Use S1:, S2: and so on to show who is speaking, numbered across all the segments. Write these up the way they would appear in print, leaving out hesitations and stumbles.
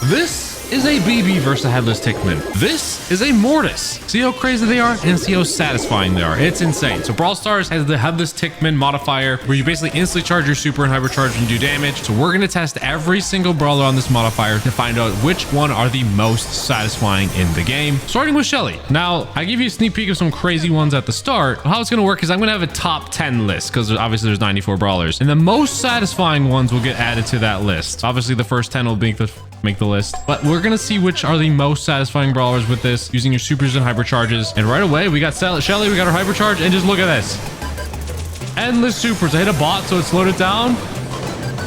S1: This is a BB versus a headless Tickman. This is a Mortis. See how crazy they are and see how satisfying they are. It's insane. So Brawl Stars has the headless Tickman modifier where you basically instantly charge your super and hypercharge and do damage. So we're going to test every single brawler on this modifier to find out which one are the most satisfying in the game. Starting with Shelly. Now, I give you a sneak peek of some crazy ones at the start. How it's going to work is I'm going to have a top 10 list because obviously there's 94 brawlers. And the most satisfying ones will get added to that list. Obviously, the first 10 will make the list, but we're gonna see which are the most satisfying brawlers with this using your supers and hypercharges. And right away we got Shelly, we got our hypercharge, and just look at this, endless supers. I hit a bot so it slowed it down.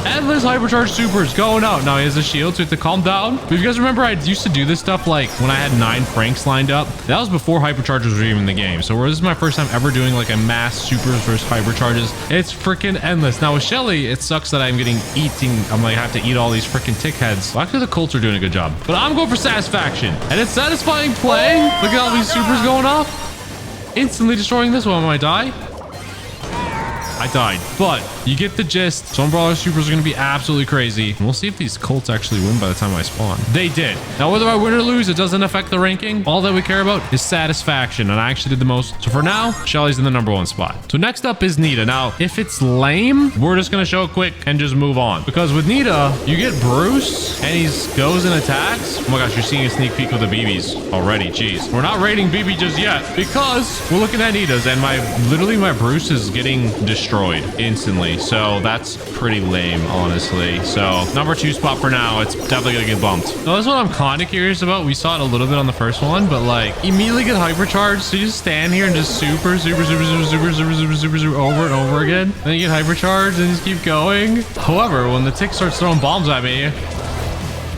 S1: Endless hypercharge supers going out. Now he has a shield, so we have to calm down. But if you guys remember, I used to do this stuff like when I had 9 Franks lined up. That was before hypercharges were even in the game. So this is my first time ever doing like a mass supers versus hypercharges. It's freaking endless. Now with Shelly, it sucks that I'm I'm like, I have to eat all these freaking tick heads. Well, actually, the Colts are doing a good job. But I'm going for satisfaction. And it's satisfying playing. Look at all these supers going off. Instantly destroying this one. Am I die? I died, but you get the gist. Some brawler supers are going to be absolutely crazy. And we'll see if these Colts actually win by the time I spawn. They did. Now, whether I win or lose, it doesn't affect the ranking. All that we care about is satisfaction, and I actually did the most. So for now, Shelly's in the #1 spot. So next up is Nita. Now, if it's lame, we're just going to show it quick and just move on. Because with Nita, you get Bruce, and he goes and attacks. Oh my gosh, you're seeing a sneak peek of the BBs already. Jeez. We're not rating BB just yet because we're looking at Nita's, and literally my Bruce is getting destroyed instantly, so that's pretty lame, honestly. So #2 spot for now. It's definitely gonna get bumped. Now that's what I'm kind of curious about. We saw it a little bit on the first one, but like immediately get hypercharged, so you just stand here and just super over and over again, then you get hypercharged and just keep going. However, when the tick starts throwing bombs at me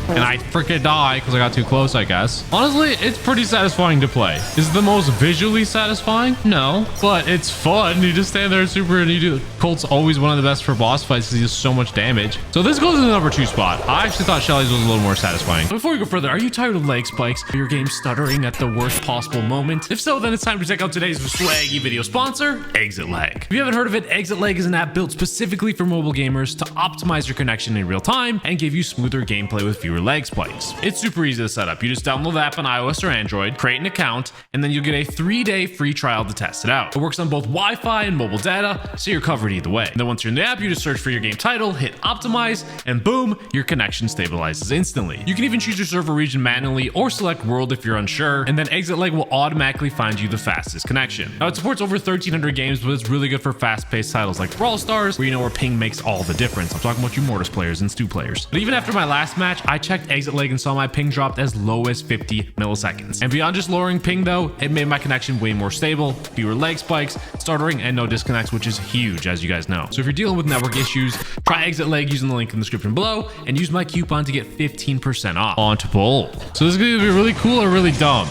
S1: and I freaking die because I got too close, I guess. Honestly, it's pretty satisfying to play. Is it the most visually satisfying? No, but it's fun. You just stand there and super and you do. Colt's always one of the best for boss fights because he does so much damage. So this goes in the #2 spot. I actually thought Shelly's was a little more satisfying. Before we go further, are you tired of leg spikes? Are your game stuttering at the worst possible moment? If so, then it's time to check out today's swaggy video sponsor, Exit Lag. If you haven't heard of it, Exit Lag is an app built specifically for mobile gamers to optimize your connection in real time and give you smoother gameplay with fewer leg spikes. It's super easy to set up. You just download the app on iOS or Android, create an account, and then you'll get a 3-day free trial to test it out. It works on both Wi-Fi and mobile data, so you're covered either way. And then once you're in the app, you just search for your game title, hit optimize, and boom, your connection stabilizes instantly. You can even choose your server region manually or select world if you're unsure, and then Exit Lag will automatically find you the fastest connection. Now it supports over 1,300 games, but it's really good for fast-paced titles like Brawl Stars, where you know where ping makes all the difference. I'm talking about you Mortis players and Stu players. But even after my last match, I checked Exit Lag and saw my ping dropped as low as 50 milliseconds. And beyond just lowering ping though, it made my connection way more stable, fewer leg spikes, stuttering, and no disconnects, which is huge, as you guys know. So if you're dealing with network issues, try Exit Lag using the link in the description below and use my coupon to get 15% off onto Brawl. So this is going to be really cool or really dumb.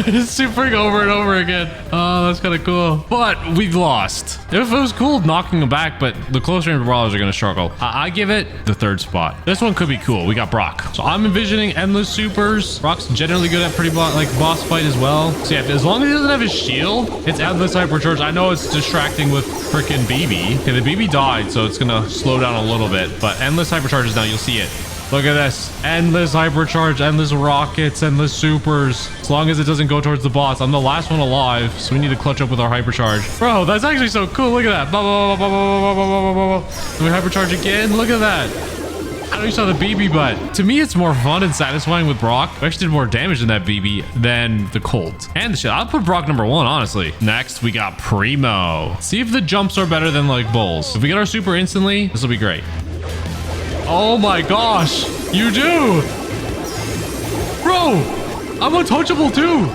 S1: Supering over and over again. Oh, that's kind of cool. But we've lost. If it was cool knocking them back, but the close range brawlers are going to struggle. I give it the 3rd spot. This one could be cool. We got Brock. So I'm envisioning endless supers. Brock's generally good at boss fight as well. So yeah, as long as he doesn't have his shield, it's endless hypercharge. I know it's distracting with freaking BB. Okay, the BB died, so it's going to slow down a little bit. But endless hypercharges now, you'll see it. Look at this. Endless hypercharge, endless rockets, endless supers. As long as it doesn't go towards the boss. I'm the last one alive, so we need to clutch up with our hypercharge. Bro, that's actually so cool. Look at that. Can we hypercharge again? Look at that. I know you saw the BB, but to me, it's more fun and satisfying with Brock. We actually did more damage than that BB than the Colt. And the shit. I'll put Brock #1, honestly. Next, we got Primo. See if the jumps are better than like Bulls. If we get our super instantly, this will be great. Oh my gosh, you do! Bro, I'm untouchable too!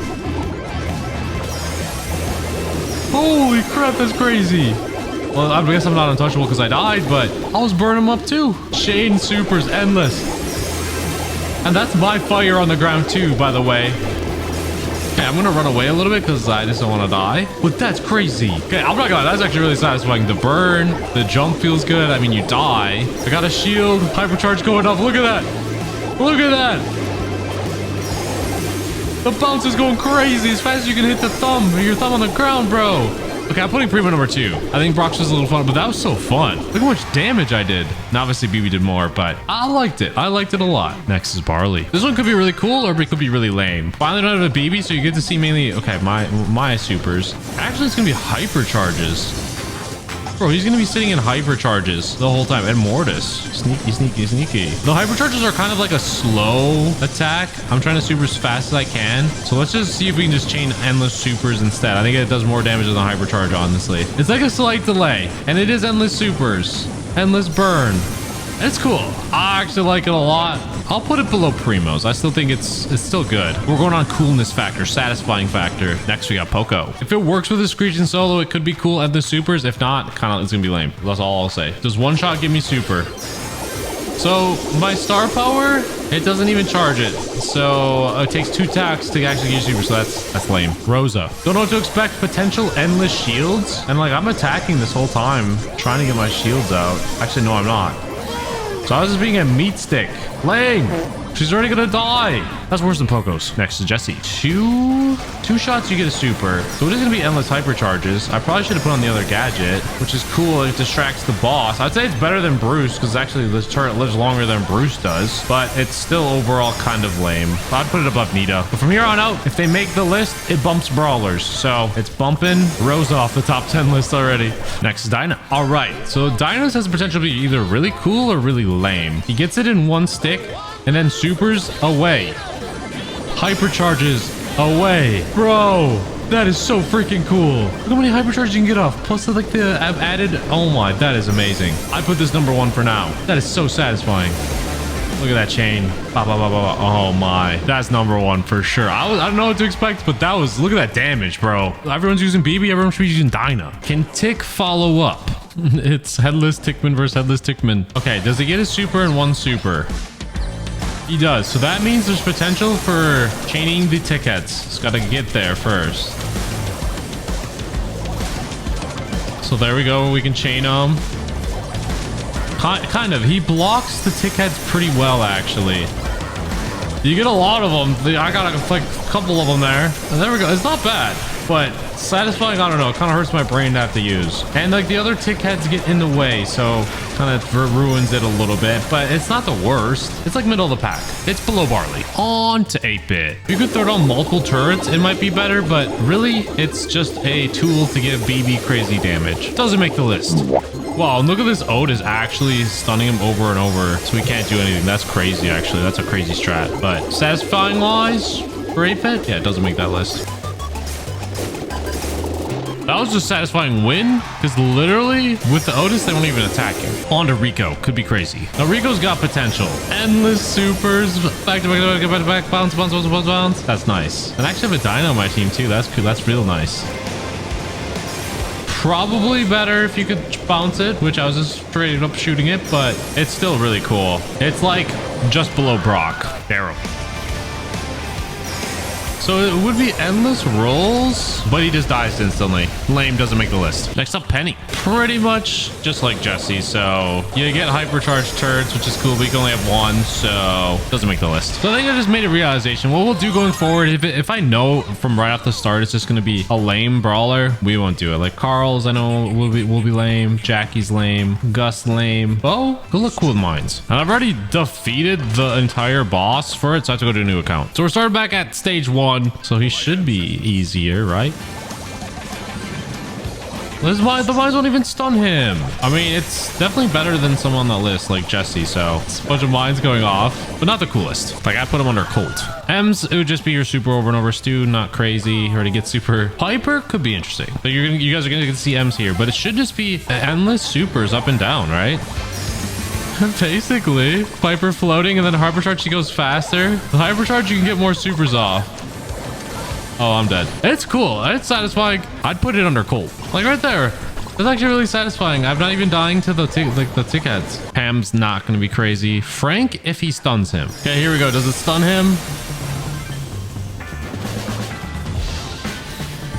S1: Holy crap, that's crazy. Well, I guess I'm not untouchable because I died, but I was burning them up too. Shane supers endless. And that's my fire on the ground too, by the way. Okay, I'm gonna run away a little bit because I just don't want to die. But that's crazy. Okay, I'm not gonna lie, that's actually really satisfying. The burn, the jump feels good. I mean, you die. I got a shield, hypercharge going up. Look at that. Look at that. The bounce is going crazy as fast as you can hit the thumb. Your thumb on the ground, bro. Okay, I'm putting Primo number 2. I think Brock's was a little fun, but that was so fun. Look how much damage I did. Now, obviously, BB did more, but I liked it. I liked it a lot. Next is Barley. This one could be really cool, or it could be really lame. Finally, don't have a BB, so you get to see mainly, okay, my supers. Actually, it's going to be hypercharges. Bro, he's going to be sitting in hypercharges the whole time. And Mortis. Sneaky, sneaky, sneaky. The hypercharges are kind of like a slow attack. I'm trying to super as fast as I can. So let's just see if we can just chain endless supers instead. I think it does more damage than the hypercharge, honestly. It's like a slight delay. And it is endless supers. Endless burn. It's cool. I actually like it a lot. I'll put it below Primo's. I still think it's still good. We're going on coolness factor, satisfying factor. Next, we got Poco. If it works with the Screech and Solo, it could be cool at the supers. If not, kind of, it's going to be lame. That's all I'll say. Does one shot give me super? So my star power, it doesn't even charge it. So it takes 2 attacks to actually get super. So that's lame. Rosa. Don't know what to expect. Potential endless shields. And like, I'm attacking this whole time, trying to get my shields out. Actually, no, I'm not. So I was just being a meat stick. Lame. She's already gonna die. That's worse than Poco's. Next is Jessie. Two shots, you get a super. So it is gonna be endless hypercharges. I probably should have put on the other gadget, which is cool. It distracts the boss. I'd say it's better than Bruce because actually this turret lives longer than Bruce does, but it's still overall kind of lame. I'd put it above Nita. But from here on out, if they make the list, it bumps Brawlers. So it's bumping Rosa off the top 10 list already. Next is Dyna. All right. So Dyna's has the potential to be either really cool or really lame. He gets it in one stick and then supers away. Hypercharges away. Bro, that is so freaking cool. Look how many hypercharges you can get off. Plus like the added. Oh my, that is amazing. I put this number 1 for now. That is so satisfying. Look at that chain. Bah, bah, bah, bah, bah. Oh my, that's number 1 for sure. I don't know what to expect, but that was, look at that damage, bro. Everyone's using BB, everyone should be using Dyna. Can Tick follow up? It's Headless Tickman versus Headless Tickman. Okay, does he get a super and 1 super? He does. So that means there's potential for chaining the tickets. It's got to get there first. So there we go. We can chain them. Kind of. He blocks the tickets pretty well, actually. You get a lot of them. I got like a couple of them there. And there we go. It's not bad. But satisfying, I don't know. It kind of hurts my brain to have to use. And like the other tick heads get in the way, so kind of ruins it a little bit. But it's not the worst. It's like middle of the pack. It's below Barley. On to 8-bit. You could throw down multiple turrets. It might be better, but really, it's just a tool to give BB crazy damage. Doesn't make the list. Wow, and look at this Otis actually stunning him over and over, so he can't do anything. That's crazy, actually. That's a crazy strat. But satisfying wise for 8-bit, yeah, it doesn't make that list. That was just a satisfying win, because literally with the Otis, they won't even attack you. On to Rico. Could be crazy. Now, Rico's got potential. Endless supers. Back to back, back to back, back. Bounce, bounce, bounce, bounce, bounce. That's nice. And I actually have a Dino on my team, too. That's cool. That's real nice. Probably better if you could bounce it, which I was just straight up shooting it, but it's still really cool. It's like just below Brock. Barrel. So it would be endless rolls, but he just dies instantly. Lame, doesn't make the list. Next up, Penny. Pretty much just like Jessie. So you get hypercharged turrets, which is cool, but you can only have 1, so doesn't make the list. So I think I just made a realization. What we'll do going forward, if I know from right off the start it's just going to be a lame brawler, we won't do it. Like Carl's, I know will be lame. Jackie's lame. Gus lame. Bo, go look cool with mines. And I've already defeated the entire boss for it, so I have to go to a new account. So we're starting back at stage 1. So he should be easier, right? The mines won't even stun him. I mean, it's definitely better than some on that list, like Jessie. So it's a bunch of mines going off, but not the coolest. Like I put him under Colt. M's, it would just be your super over and over. Stu, not crazy. Already get super. Piper could be interesting. So you guys are gonna get to see M's here, but it should just be endless supers up and down, right? Basically, Piper floating and then hypercharge, she goes faster. The hypercharge, you can get more supers off. Oh, I'm dead. It's cool. It's satisfying. I'd put it under Colt. Like right there. It's actually really satisfying. I'm not even dying to the tick heads. Pam's not going to be crazy. Frank, if he stuns him. Okay, here we go. Does it stun him?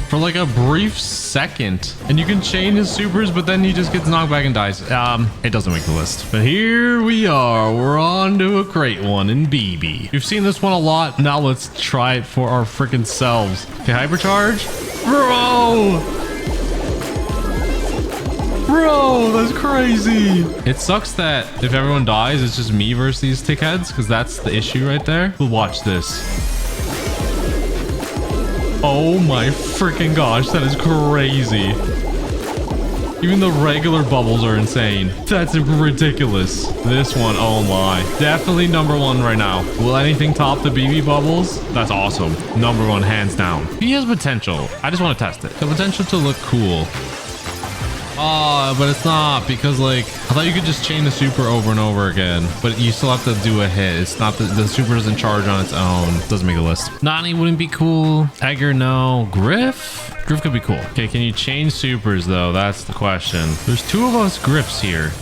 S1: For like a brief second. And you can chain his supers, but then he just gets knocked back and dies. It doesn't make the list. But here we are. We're on to a great one in BB. You've seen this one a lot. Now let's try it for our freaking selves. Okay, hypercharge. Bro! Bro, that's crazy. It sucks that if everyone dies, it's just me versus these tick heads, because that's the issue right there. But watch this. Oh my freaking gosh, that is crazy. Even the regular bubbles are insane. That's ridiculous. This one, oh my. Definitely number one right now. Will anything top the BB bubbles? That's awesome. Number one, hands down. He has potential. I just want to test it. The potential to look cool. Oh, but it's not, because like I thought you could just chain the super over and over again, but you still have to do a hit. It's not the super doesn't charge on its own. Doesn't make the list. Nani wouldn't be cool. Edgar, no. Griff could be cool. Okay, can you change supers though? That's the question. There's two of us Griffs here.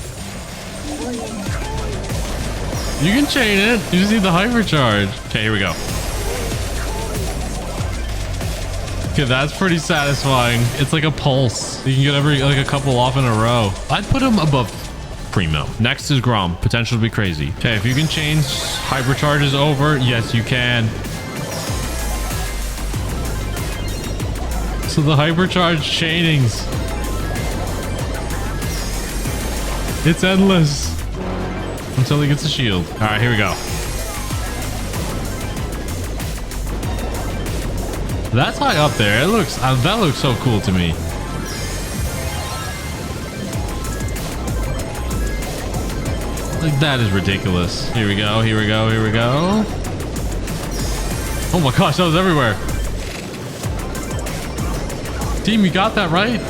S1: You can chain it. You just need the hypercharge. Okay, here we go. Okay, that's pretty satisfying. It's like a pulse. You can get every like a couple off in a row. I'd put him above Primo. Next is Grom. Potential to be crazy. Okay, if you can change hypercharges over, yes, you can. So the hypercharge chainings. It's endless until he gets a shield. All right, here we go. That's high up there. It looks that looks so cool to me. Like that is ridiculous. Here we go. Here we go. Here we go. Oh my gosh, that was everywhere. Team, you got that right?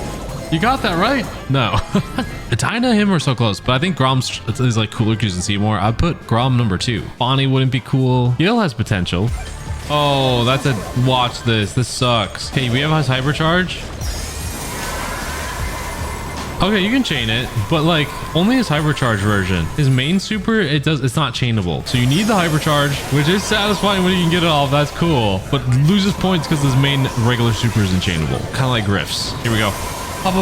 S1: You got that right? No. Tina and him are so close, but I think Grom's is like cooler because you can see more. I'd put Grom number 2. Bonnie wouldn't be cool. Gil has potential. Oh, that's a watch this. This sucks. Okay, we have his hypercharge. Okay, you can chain it, but like only his hypercharge version. His main super, it's not chainable. So you need the hypercharge, which is satisfying when you can get it off. That's cool, but loses points because his main regular super isn't chainable. Kind of like Griff's. Here we go. I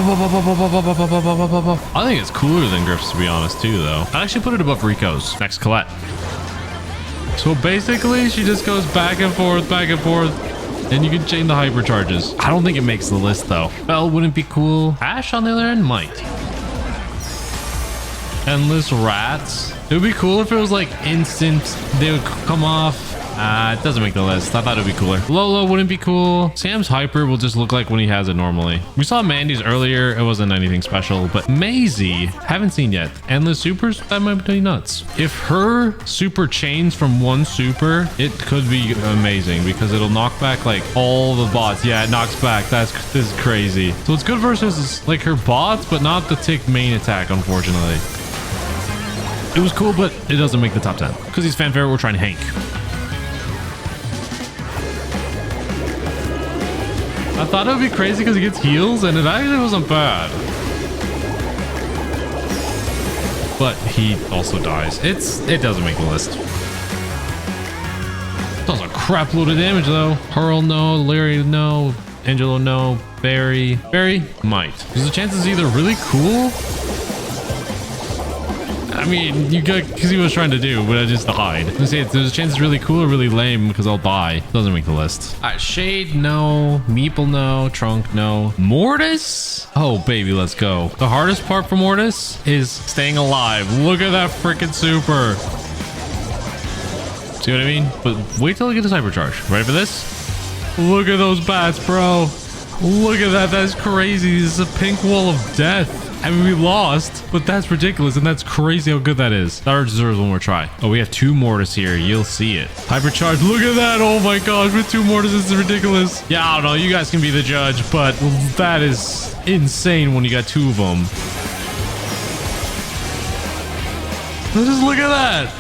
S1: think it's cooler than Griff's, to be honest, too, though. I'd actually put it above Rico's. Next, Colette. So basically, she just goes back and forth, and you can chain the hypercharges. I don't think it makes the list, though. Belle wouldn't be cool. Ash, on the other end, might. Endless rats. It would be cool if it was like instant. They would come off. It doesn't make the list. I thought it'd be cooler. Lolo wouldn't be cool. Sam's hyper will just look like when he has it normally. We saw Mandy's earlier. It wasn't anything special, but Maisie, haven't seen yet. Endless supers, that might be nuts. If her super chains from one super, it could be amazing because it'll knock back like all the bots. Yeah, it knocks back. This is crazy. So it's good versus like her bots, but not the tick main attack, unfortunately. It was cool, but it doesn't make the top 10 because he's fan favorite. We're trying Hank. I thought it would be crazy because he gets heals, and it actually wasn't bad. But he also dies. It doesn't make the list. Does a crap load of damage though. Pearl, no. Larry, no. Angelo, no. Barry might. Because the chance is either really cool. I mean, you got because he was trying to do, but I just died. Let's say there's a chance it's really cool or really lame because I'll die. Doesn't make the list. All right, Shade, no. Meeple, no. Trunk, no. Mortis? Oh, baby, let's go. The hardest part for Mortis is staying alive. Look at that freaking super. See what I mean? But wait till I get this hypercharge. Ready for this? Look at those bats, bro. Look at that. That's crazy. This is a pink wall of death. I mean, we lost, but that's ridiculous, and that's crazy how good that is. That deserves one more try. Oh, we have 2 Mortis here. You'll see it. Hypercharge. Look at that. Oh my gosh, with 2 Mortis, this is ridiculous. Yeah, I don't know. You guys can be the judge, but that is insane when you got 2 of them. Just look at that.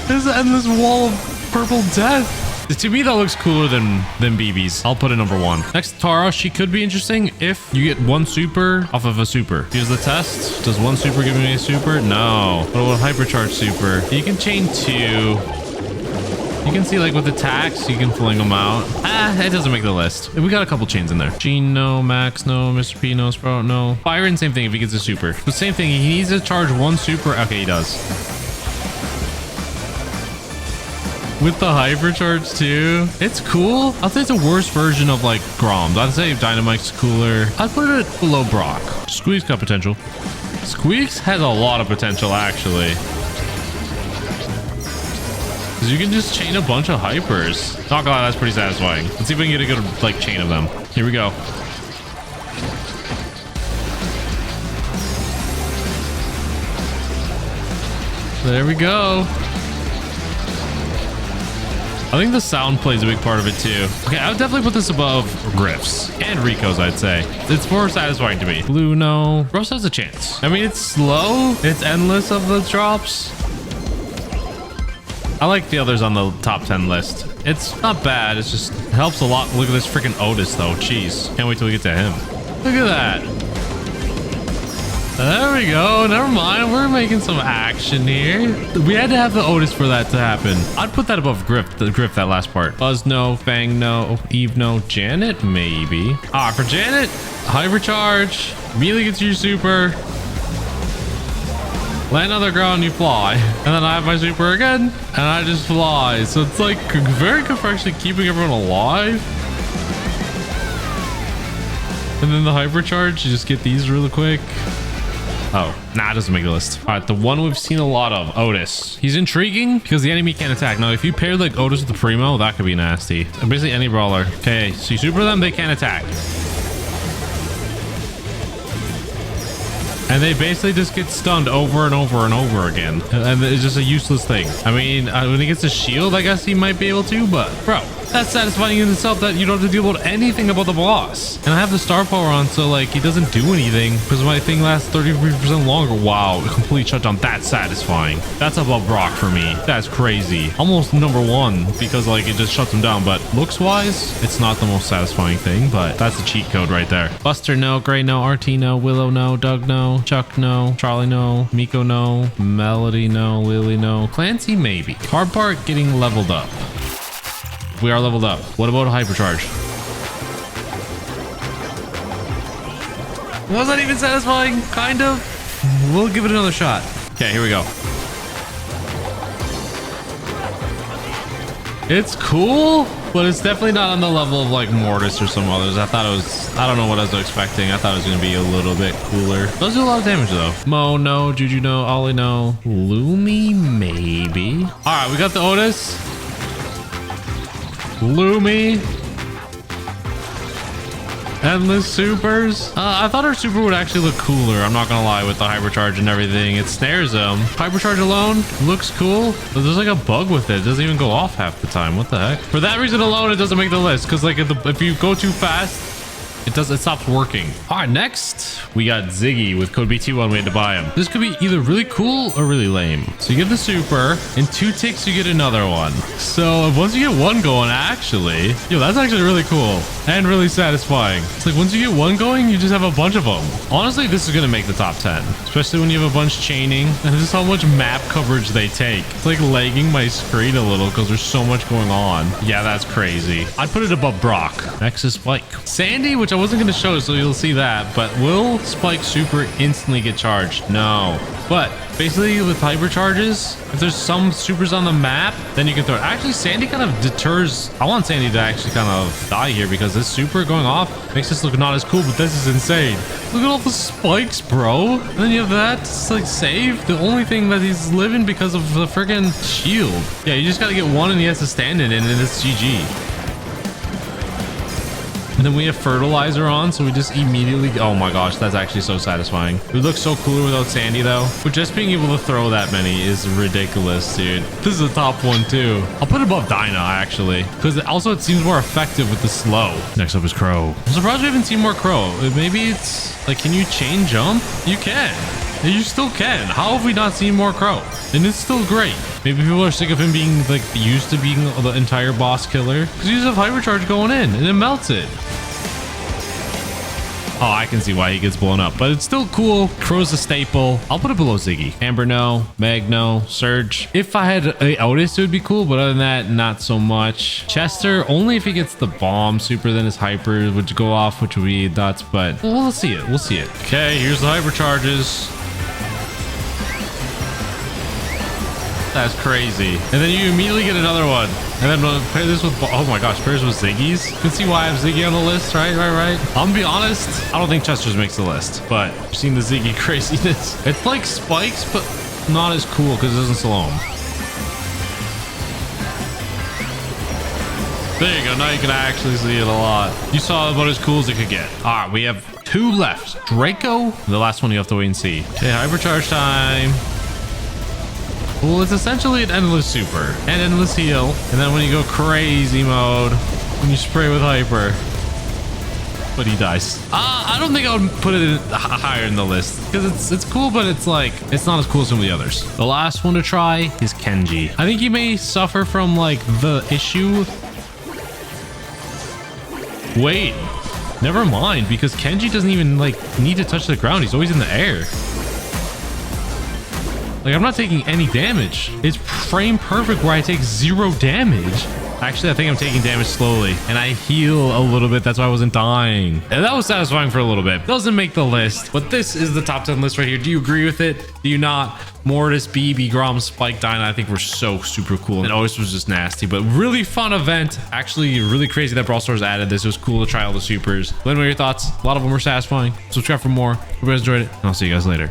S1: There's an endless wall of purple death. To me, that looks cooler than BB's. I'll put it number 1. Next, Tara. She could be interesting if you get 1 super off of a super. Here's the test. Does 1 super give me a super? No. What about hypercharge super? You can chain 2. You can see like with attacks, you can fling them out. It doesn't make the list. We got a couple chains in there. Gene, no. Max, no. Mr. P, no. Sprout, no. Byron, same thing if he gets a super. The same thing. He needs to charge 1 super. Okay, he does. with the hypercharge too. It's cool. I'll say it's a worse version of like Grom's. I'd say Dynamite's cooler. I'd put it below Brock. Squeak's got potential. Squeaks has a lot of potential actually. Because you can just chain a bunch of hypers. Not gonna lie, that's pretty satisfying. Let's see if we can get a good like chain of them. Here we go. There we go. I think the sound plays a big part of it too. Okay, I would definitely put this above Griff's and Rico's, I'd say. It's more satisfying to me. Blue, no. Rose has a chance. I mean, it's slow. It's endless of the drops. I like the others on the top 10 list. It's not bad. It's just it helps a lot. Look at this freaking Otis though. Jeez. Can't wait till we get to him. Look at that. There we go. Never mind. We're making some action here. We had to have the Otis for that to happen. I'd put that above Griff. The Griff, that last part. Buzz, no. Fang, no. Eve, no. Janet, maybe. Ah, for Janet, hypercharge. Immediately gets your super. Land on the ground, you fly. And then I have my super again. And I just fly. So it's like very good for actually keeping everyone alive. And then the hypercharge, you just get these really quick. Oh, nah, it doesn't make the list. All right, the one we've seen a lot of, Otis. He's intriguing because the enemy can't attack. Now, if you pair like Otis with the Primo, that could be nasty. Basically any brawler. Okay, so you super them, they can't attack. And they basically just get stunned over and over and over again. And it's just a useless thing. I mean, when he gets a shield, I guess he might be able to, but bro, that's satisfying in itself that you don't have to deal with anything about the boss. And I have the star power on, so like he doesn't do anything because my thing lasts 33% longer. Wow, complete shutdown. That's satisfying. That's above Brock for me. That's crazy. Almost number one because like it just shuts him down. But looks wise, it's not the most satisfying thing, but that's a cheat code right there. Buster, no. Gray, no. RT, no. Willow, no. Doug, no. Chuck, no. Charlie, no. Miko, no. Melody, no. Lily, no. Clancy, maybe. Hard part, getting leveled up. We are leveled up. What about a hypercharge? Was that even satisfying? Kind of. We'll give it another shot. Okay, here we go. It's cool, but it's definitely not on the level of like Mortis or some others. I thought it was, I don't know what I was expecting. I thought it was going to be a little bit cooler. Those do a lot of damage though. Mo, no. Juju, no. Ollie, no. Lumi, maybe. All right, we got the Otis. Lumi. Endless supers. I thought her super would actually look cooler. I'm not gonna lie, with the hypercharge and everything. It snares them. Hypercharge alone looks cool, but there's like a bug with it. It doesn't even go off half the time. What the heck? For that reason alone, it doesn't make the list. Because like if you go too fast, it stops working. All right, next we got Ziggy with code BT1. We had to buy him. This could be either really cool or really lame. So you get the super, in 2 ticks you get another one. So once you get one going, actually, yo, that's actually really cool and really satisfying. It's like once you get one going, you just have a bunch of them. Honestly, this is gonna make the top 10, especially when you have a bunch chaining and just how much map coverage they take. It's like lagging my screen a little because there's so much going on. Yeah, that's crazy. I'd put it above Brock. Next is Spike. Sandy, which I wasn't going to show, so you'll see that, but will Spike super instantly get charged? No. But basically with hypercharges, if there's some supers on the map, then you can throw it. Actually, Sandy kind of deters. I want Sandy to actually kind of die here because this super going off makes this look not as cool, but this is insane. Look at all the spikes, bro. And then you have that, it's like save. The only thing that he's living because of the freaking shield. Yeah, you just got to get one and he has to stand in it and it's GG. And then we have fertilizer on, so we just immediately, oh my gosh, that's actually so satisfying. It would look so cooler without Sandy though. But just being able to throw that many is ridiculous, dude. This is a top one too. I'll put it above Dinah actually, because also it seems more effective with the slow. Next up is Crow. I'm surprised we haven't seen more Crow. Maybe it's like, can you chain jump? You can. You still can. How have we not seen more Crow? And it's still great. Maybe people are sick of him being like used to being the entire boss killer, because you just have hypercharge going in and it melts it. Oh, I can see why he gets blown up, but it's still cool. Crow's a staple. I'll put it below Ziggy. Amber, no. Meg, no. Surge. If I had a Otis, it would be cool, but other than that, not so much. Chester, only if he gets the bomb super, then his hyper would go off, which would be nuts, but we'll see it. We'll see it. Okay, here's the hypercharges. That's crazy. And then you immediately get another one. And then pair this with, oh my gosh, pairs with Ziggy's. You can see why I have Ziggy on the list, right? I'm gonna be honest, I don't think Chester's makes the list, but I've seen the Ziggy craziness. It's like Spikes, but not as cool because it doesn't slow him. There you go. Now you can actually see it a lot. You saw about as cool as it could get. All right, we have 2 left. Draco. The last one you have to wait and see. Okay, hypercharge time. Well, it's essentially an endless super and endless heal. And then when you go crazy mode, when you spray with hyper, but he dies. I don't think I would put it in higher in the list because it's cool, but it's like, it's not as cool as some of the others. The last one to try is Kenji. I think he may suffer from like the issue. Wait, never mind, because Kenji doesn't even like need to touch the ground. He's always in the air. Like, I'm not taking any damage. It's frame perfect where I take 0 damage. Actually, I think I'm taking damage slowly and I heal a little bit. That's why I wasn't dying. And that was satisfying for a little bit. Doesn't make the list, but this is the top 10 list right here. Do you agree with it? Do you not? Mortis, BB, Grom, Spike, Dyna, I think were so super cool. And Otis was just nasty, but really fun event. Actually, really crazy that Brawl Stars added this. It was cool to try all the supers. Let me know your thoughts. A lot of them were satisfying. Subscribe for more. Hope you guys enjoyed it, and I'll see you guys later.